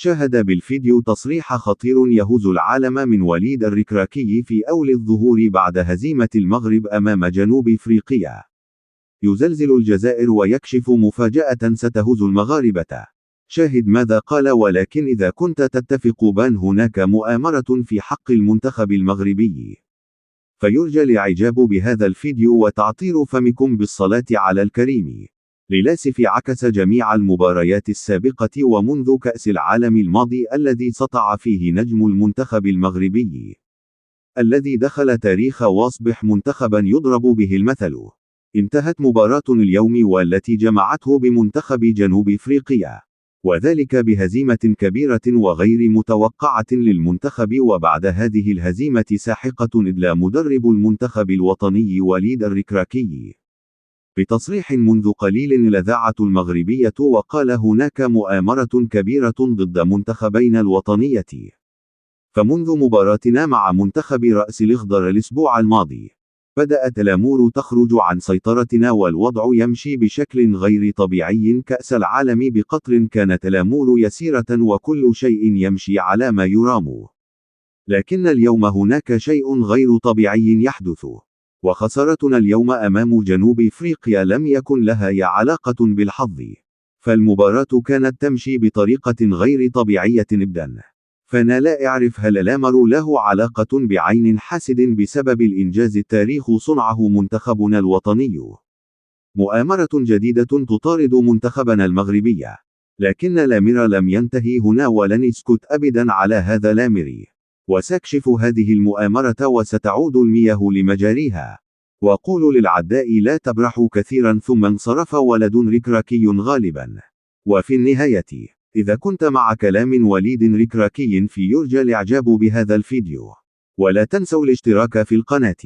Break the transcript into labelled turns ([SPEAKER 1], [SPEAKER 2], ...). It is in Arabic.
[SPEAKER 1] شاهد بالفيديو تصريح خطير يهز العالم من وليد الركراكي في أول الظهور بعد هزيمة المغرب أمام جنوب إفريقيا. يزلزل الجزائر ويكشف مفاجأة ستهز المغاربة. شاهد ماذا قال. ولكن إذا كنت تتفق بان هناك مؤامرة في حق المنتخب المغربي، فيرجى الإعجاب بهذا الفيديو وتعطير فمكم بالصلاة على الكريم. للاسف عكس جميع المباريات السابقة ومنذ كأس العالم الماضي الذي سطع فيه نجم المنتخب المغربي الذي دخل تاريخ واصبح منتخبا يضرب به المثل. انتهت مباراة اليوم والتي جمعته بمنتخب جنوب إفريقيا، وذلك بهزيمة كبيرة وغير متوقعة للمنتخب. وبعد هذه الهزيمة ساحقة إدلى مدرب المنتخب الوطني وليد الركراكي بتصريح منذ قليل الإذاعة المغربية، وقال هناك مؤامرة كبيرة ضد منتخبين الوطنية. فمنذ مباراتنا مع منتخب رأس الأخضر الأسبوع الماضي بدأت الأمور تخرج عن سيطرتنا والوضع يمشي بشكل غير طبيعي. كأس العالم بقطر كانت الأمور يسيرة وكل شيء يمشي على ما يرام، لكن اليوم هناك شيء غير طبيعي يحدث، وخسارتنا اليوم أمام جنوب إفريقيا لم يكن لها أي علاقة بالحظ، فالمباراة كانت تمشي بطريقة غير طبيعية أبدا. فأنا لا أعرف هل الأمر له علاقة بعين حاسد بسبب الإنجاز التاريخ صنعه منتخبنا الوطني. مؤامرة جديدة تطارد منتخبنا المغربي، لكن الأمر لم ينتهي هنا ولن يسكت أبدا على هذا الأمر، وسأكشف هذه المؤامرة وستعود المياه لمجاريها. وقولوا للعداء لا تبرحوا كثيرا ثم انصرف ولد ركراكي غالبا. وفي النهاية، إذا كنت مع كلام وليد ركراكي يرجى الإعجاب بهذا الفيديو، ولا تنسوا الاشتراك في القناة.